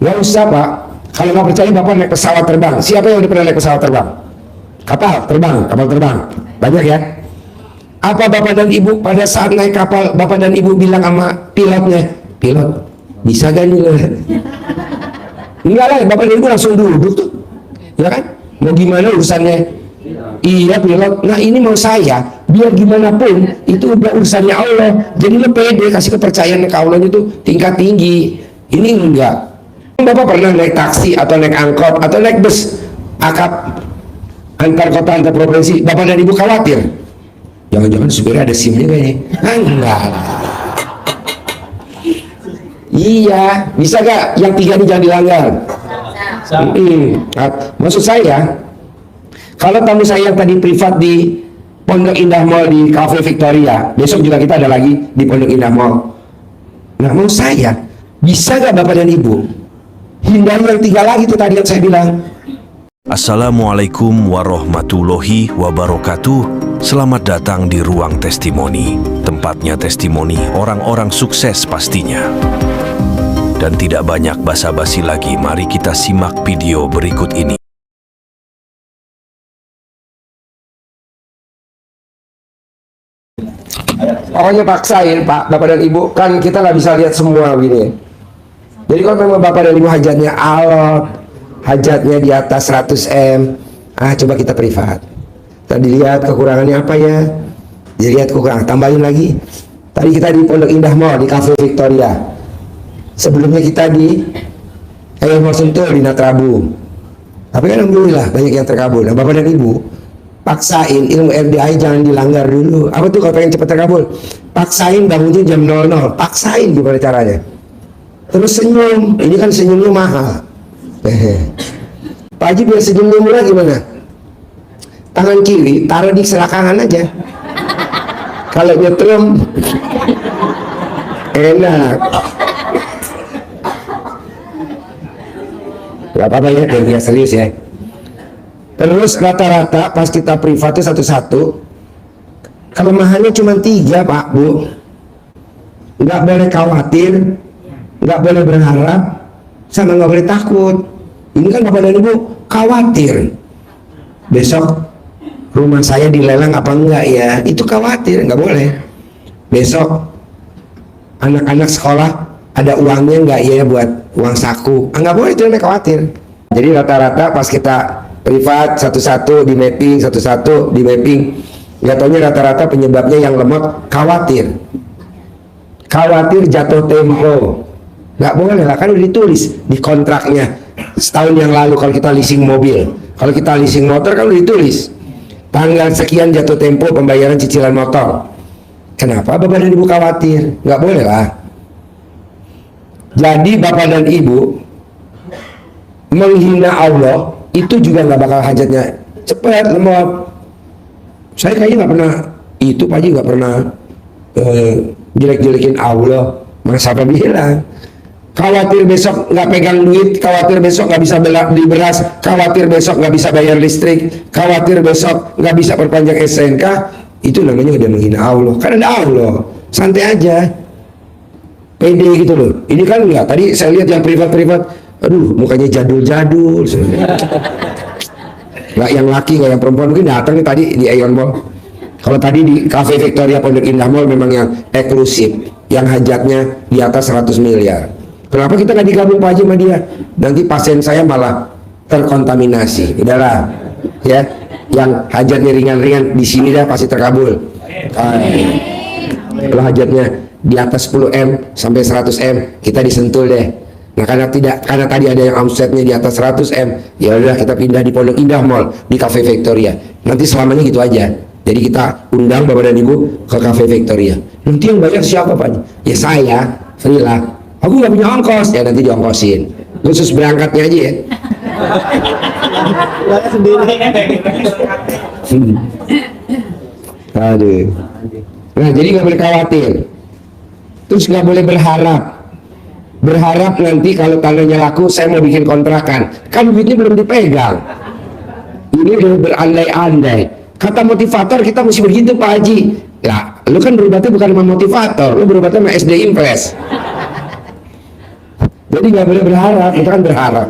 Nggak usah Pak. Kalau nggak percaya Bapak naik pesawat terbang. Siapa yang udah pernah naik pesawat terbang? Kapal terbang. Banyak ya. Apa Bapak dan Ibu pada saat naik kapal, Bapak dan Ibu bilang sama pilotnya, pilot, bisa gak nih? Enggak lah, Bapak dan Ibu langsung duduk tuh. Ya kan? Mau gimana urusannya? Iya pilot, nah ini mau saya, biar gimana pun, itu udah urusannya Allah. Jadi lo pede, kasih kepercayaan ke Allah itu tingkat tinggi. Ini enggak. Bapak pernah naik taksi, atau naik angkot, atau naik bus, akap, antar kota, antar provinsi, Bapak dan Ibu khawatir? Jangan-jangan supirnya ada SIM-nya kayaknya. Enggak. Iya, bisa gak yang 3 ini jangan dilanggar? Maksud saya, kalau tamu saya yang tadi privat di Pondok Indah Mall di Cafe Victoria, besok juga kita ada lagi di Pondok Indah Mall. Nah, mau saya, bisa gak Bapak dan Ibu hindari yang 3 lagi itu tadi yang saya bilang? Assalamualaikum warahmatullahi wabarakatuh. Selamat datang di Ruang Testimoni, tempatnya testimoni orang-orang sukses pastinya. Dan tidak banyak basa-basi lagi, mari kita simak video berikut ini. Pokoknya paksain Pak, Bapak dan Ibu, kan kita nggak bisa lihat semua gini. Jadi kalau memang Bapak dan Ibu hajatnya alot, hajatnya di atas 100 M, coba kita privat. Tadi lihat kekurangannya apa ya, dilihat kekurangan, tambahin lagi. Tadi kita di Pondok Indah Mall di Cafe Victoria, sebelumnya kita di Mall Sentul di Natrabu. Tapi kan alhamdulillah banyak yang terkabul. Nah Bapak dan Ibu, paksain ilmu RDI jangan dilanggar dulu. Apa tuh kalau pengen cepat terkabul? Paksain bangunnya jam 00, paksain gimana caranya. Terus senyum, ini kan senyumnya mahal. Pak Haji biar senyumnya murah gimana? Tangan kiri taruh di selakangan aja. Kalau nyetrum enak. Gak apa-apa ya, dia serius ya. Terus rata-rata pas kita privat itu satu-satu, kelemahannya cuma 3 Pak Bu. Nggak boleh khawatir, nggak boleh berharap, sama nggak boleh takut. Ini kan Bapak dan Ibu khawatir besok rumah saya dilelang apa enggak ya, itu khawatir, nggak boleh. Besok anak-anak sekolah ada uangnya enggak ya buat uang saku, nggak boleh, itu namanya khawatir. Jadi rata-rata pas kita privat satu-satu di mapping, satu-satu di mapping, nggak taunya rata-rata penyebabnya yang lemot khawatir jatuh tempo. Nggak boleh lah, kan udah ditulis di kontraknya setahun yang lalu. Kalau kita leasing mobil, kalau kita leasing motor kan udah ditulis tanggal sekian jatuh tempo pembayaran cicilan motor. Kenapa Bapak dan Ibu khawatir? Nggak boleh lah. Jadi Bapak dan Ibu menghina Allah itu juga nggak bakal hajatnya cepat lemot. Saya kayaknya nggak pernah itu, Pak Haji nggak pernah jelek-jelekin Allah. Masa apa bilang? Khawatir besok nggak pegang duit, khawatir besok nggak bisa beli beras, khawatir besok nggak bisa bayar listrik, khawatir besok nggak bisa perpanjang SNK, itu namanya udah menghina Allah. Kan ada Allah, santai aja, pede gitu loh. Ini kan enggak, tadi saya lihat yang privat-privat, aduh mukanya jadul-jadul. Nggak yang laki, nggak yang perempuan, mungkin datang nih tadi di Aeon Mall. Kalau tadi di Cafe Victoria Pondok Indah Mall memang yang eksklusif, yang hajatnya di atas 100 miliar. Kenapa kita nggak digabung Pak Haji sama dia? Nanti pasien saya malah terkontaminasi. Udahlah, ya, yang hajatnya ringan-ringan di sini dah pasti terkabul. Kalau hajatnya di atas 10 M sampai 100 M kita disentul deh. Nah karena tadi ada yang omsetnya di atas 100 M, ya udah kita pindah di Pondok Indah Mall di Cafe Victoria. Nanti selamanya gitu aja. Jadi kita undang Bapak dan Ibu ke Cafe Victoria. Nanti yang bayar siapa Pak? Ya saya, free lah. Aku nggak punya ongkos, ya nanti diongkosin. Khusus berangkatnya aja ya. Aduh. Nah jadi nggak boleh khawatir. Terus nggak boleh berharap nanti kalau tandanya laku saya mau bikin kontrakan. Kan duitnya belum dipegang. Ini udah berandai-andai. Kata motivator kita mesti begitu Pak Haji. Lah, lu kan berobatnya bukan sama motivator, lu berobatnya sama SD Impres. Jadi nggak boleh berharap, kita kan berharap.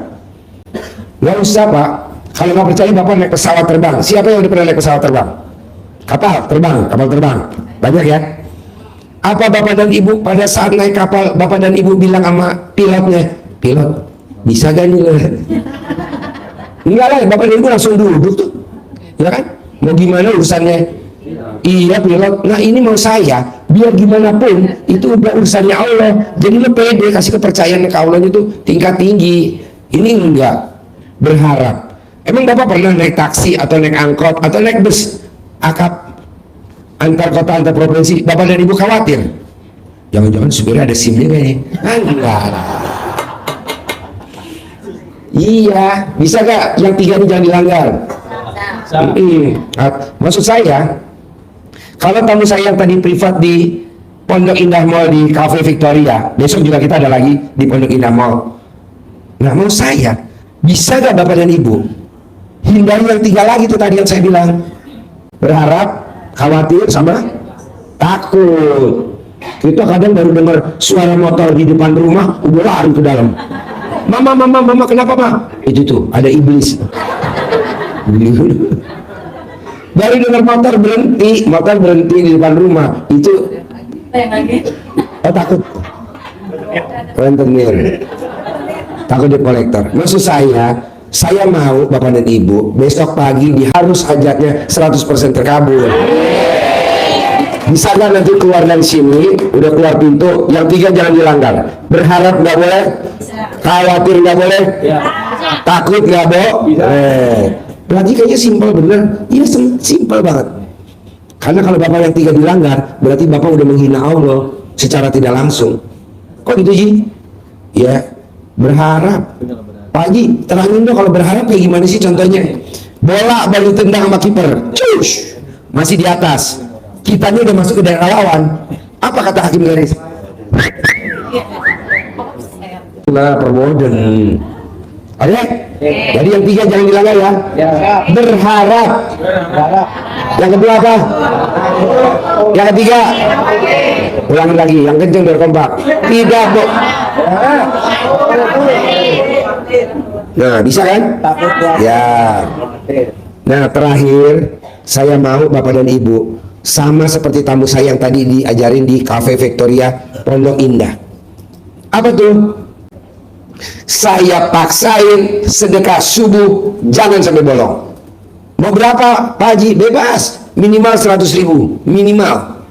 Nggak usah Pak. Kalau nggak percaya Bapak naik pesawat terbang. Siapa yang udah pernah naik pesawat terbang? Kapal terbang. Banyak ya. Apa Bapak dan Ibu pada saat naik kapal, Bapak dan Ibu bilang sama pilotnya, pilot, bisa gak nih? Enggak lah, Bapak dan Ibu langsung duduk tuh. Ya kan? Mau gimana urusannya? Iya pilot, nah ini mau saya, biar gimana pun, itu udah urusannya Allah. Jadi lo pede, kasih kepercayaan ke Allah itu tingkat tinggi. Ini enggak, berharap. Emang Bapak pernah naik taksi, atau naik angkot, atau naik bus, akap, antar kota, antar provinsi, Bapak dan Ibu khawatir? Jangan-jangan supirnya ada SIM-nya kayaknya. Enggak. Iya, bisa gak yang 3 ini jangan dilanggar? Maksud saya, kalau tamu saya yang tadi privat di Pondok Indah Mall di Cafe Victoria, besok juga kita ada lagi di Pondok Indah Mall. Nah, mau saya, bisa gak Bapak dan Ibu hindari yang 3 lagi tuh tadi yang saya bilang? Berharap, khawatir, sama takut. Kita kadang baru dengar suara motor di depan rumah, udah lari ke dalam. Mama, kenapa Pak? Itu tuh, ada iblis. Baru dengar motor berhenti di depan rumah. Itu takut. Rentenir. Takut di kolektor. Maksud saya mau Bapak dan Ibu besok pagi harus hajatnya 100% terkabul. Bisa nggak nanti keluar dari sini, udah keluar pintu, yang 3 jangan dilanggar. Berharap nggak boleh, khawatir nggak boleh, takut nggak boleh. Berarti kayaknya simpel bener. Iya, simpel banget. Karena kalau Bapak yang 3 dilanggar, berarti Bapak udah menghina Allah secara tidak langsung. Kok gitu Ji? Ya, berharap. Pak Haji, terangin dong kalau berharap kayak gimana sih contohnya? Bola baru tendang sama kiper, cush, masih di atas. Kitanya udah masuk ke daerah lawan. Apa kata hakim garis? Nah, permoden. Ada? Jadi yang 3 jangan dilanggar ya. Berharap. Yang kedua apa? Yang ketiga. Ulangi lagi, yang kenceng biar kompak. Tidak, Bu. Nah, bisa kan? Ya. Nah, terakhir saya mau Bapak dan Ibu sama seperti tamu saya yang tadi diajarin di Cafe Victoria Pondok Indah. Apa tuh? Saya paksain sedekah subuh jangan sampai bolong. Mau berapa Pak Haji? Bebas, minimal 100.000 minimal.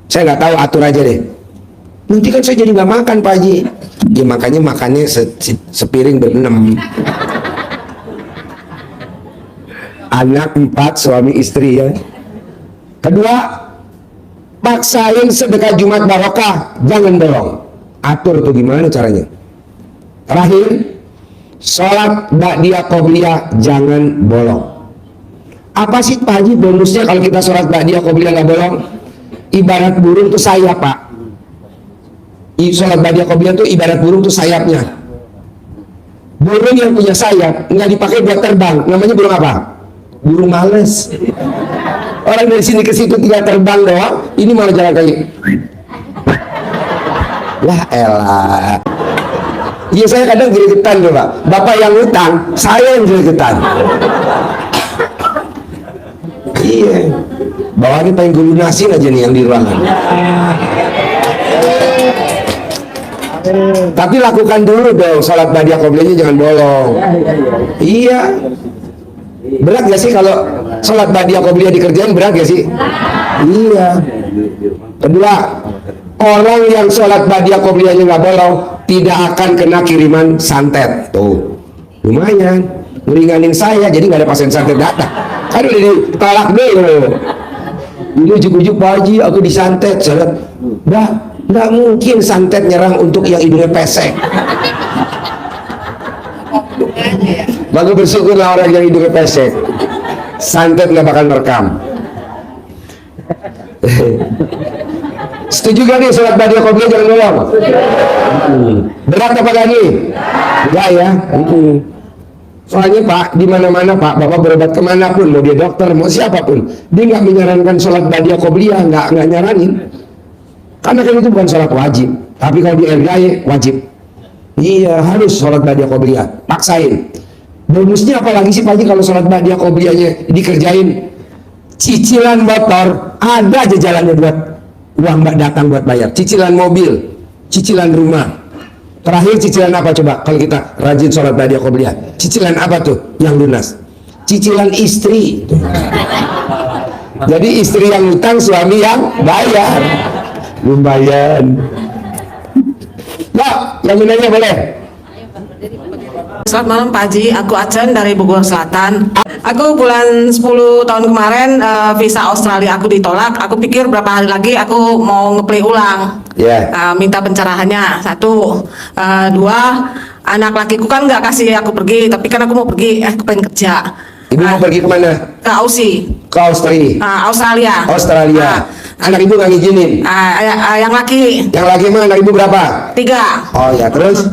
Saya nggak tahu, atur aja deh. Nanti kan saya jadi nggak makan Pak Haji. Ya makanya makannya sepiring ber-6. Anak 4, suami istri ya. Kedua, paksain sedekah Jumat barokah, jangan bolong. Atur tuh gimana caranya. Terakhir, sholat ba'diyah qobliyah jangan bolong. Apa sih Pak Haji bonusnya kalau kita sholat ba'diyah qobliyah nggak bolong? Ibarat burung tuh sayap Pak. Sholat ba'diyah qobliyah tuh ibarat burung tuh sayapnya. Burung yang punya sayap nggak dipakai buat terbang, namanya burung apa? Burung males. Orang dari sini ke situ 3 terbang doang, ini malah jalan kayak. Wah elah. Iya, saya kadang gregetan tuh Pak. Bapak yang utang, saya yang gregetan. Iya. Bawahnya pengen gue lunasin aja nih yang di ruangan. Tapi lakukan dulu dong, sholat ba'diyah qobliyahnya jangan bolong. Iya. Berat gak sih kalau sholat ba'diyah qobliyah dikerjain, berat gak sih? Iya. Kedua, orang yang sholat ba'diyah qobliyahnya nggak bolong tidak akan kena kiriman santet. Tuh, lumayan ngeringanin saya, jadi nggak ada pasien santet datang. Kan udah ditolak dulu. Ini ujuk-ujuk Pak Haji, aku disantet. Salat, nggak mungkin santet nyerang untuk yang hidungnya pesek. Maka bersyukurlah orang yang hidungnya pesek, santet nggak bakal merekam. Setuju gak nih sholat ba'diyah qobliyah jangan bolong? Berat apa gak nih? Enggak ya. Soalnya Pak, di mana-mana Pak, Bapak berobat kemanapun, mau dia dokter, mau siapapun, dia nggak menyarankan sholat ba'diyah qobliyah, nggak nyaranin. Karena kan itu bukan sholat wajib. Tapi kalau di RGAI wajib. Iya, harus sholat ba'da qobliyah. Paksain. Bonusnya apalagi sih Pak Haji kalau sholat ba'da qobliyahnya dikerjain? Cicilan motor, ada aja jalannya buat uang mbak datang buat bayar. Cicilan mobil, cicilan rumah. Terakhir cicilan apa coba kalau kita rajin sholat ba'da qobliyah? Cicilan apa tuh yang lunas? Cicilan istri. Jadi istri yang utang, suami yang bayar. Lumayan. Nah, yang menanya boleh. Selamat malam Pak Haji, aku Acen dari Bogor Selatan. Aku bulan 10 tahun kemarin visa Australia aku ditolak. Aku pikir berapa hari lagi aku mau ngeplay ulang. Ya. Minta pencerahannya. 1, 2, anak lakiku kan nggak kasih aku pergi, tapi kan aku mau pergi, aku pengen kerja. Ibu mau pergi kemana? Ke Aussie, Ke Australia. Australia. Australia. Anak ibu nggak ngizinin. Yang laki Yang lagi mah anak ibu berapa? 3. Oh ya, terus?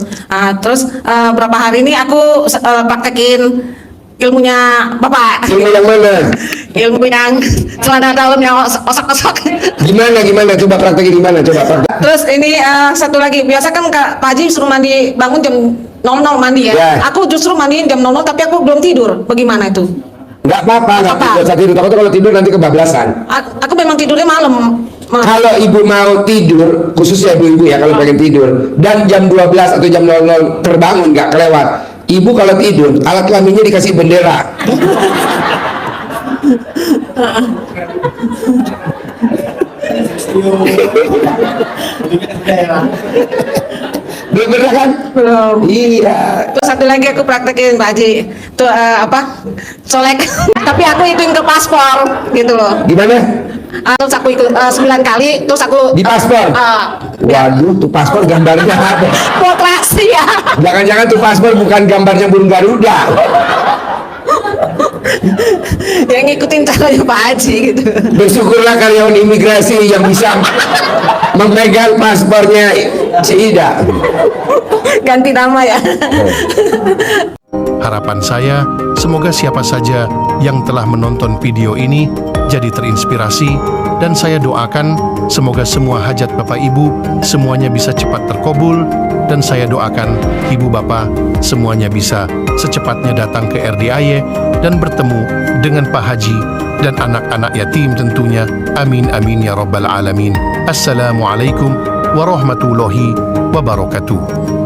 Terus berapa hari ini aku praktekin ilmunya Bapak. Ilmu yang mana? Ilmu yang celana dalam yang osok-osok. Gimana? Coba praktekin gimana? Coba praktek. Terus ini satu lagi, biasa kan Pak Haji suruh mandi, bangun jam 00 mandi ya. Ya. Aku justru mandiin jam 00 tapi aku belum tidur. Bagaimana itu? Nggak apa-apa, nggak Apa? usah tidur. Takutnya kalau tidur nanti kebablasan. Aku memang tidurnya malam. Kalau ibu mau tidur, khususnya ibu-ibu ya kalau pengen tidur, dan jam 12 atau jam 00 terbangun nggak kelewat, ibu kalau tidur alat kelaminnya dikasih bendera. Belum pernah kan? Belum. Iya. Terus satu lagi aku praktekin Pak Haji. Tuh colek. Tapi aku ituin ke paspor gitu loh. Gimana? Terus aku ikut 9 kali, terus aku Di paspor? ya, Waduh, tuh paspor gambarnya apa? mutilasi ya. Jangan-jangan tuh paspor bukan gambarnya burung Garuda. Yang ngikutin caranya Pak Haji gitu. Bersyukurlah karyawan imigrasi yang bisa memegang paspornya si Ida. Ganti nama ya. Harapan saya, semoga siapa saja yang telah menonton video ini jadi terinspirasi, dan saya doakan semoga semua hajat Bapak Ibu semuanya bisa cepat terkabul, dan saya doakan Ibu Bapak semuanya bisa secepatnya datang ke RDIY dan bertemu dengan Pak Haji dan anak-anak yatim tentunya. Amin amin ya rabbal alamin. Assalamualaikum warahmatullahi wabarakatuh.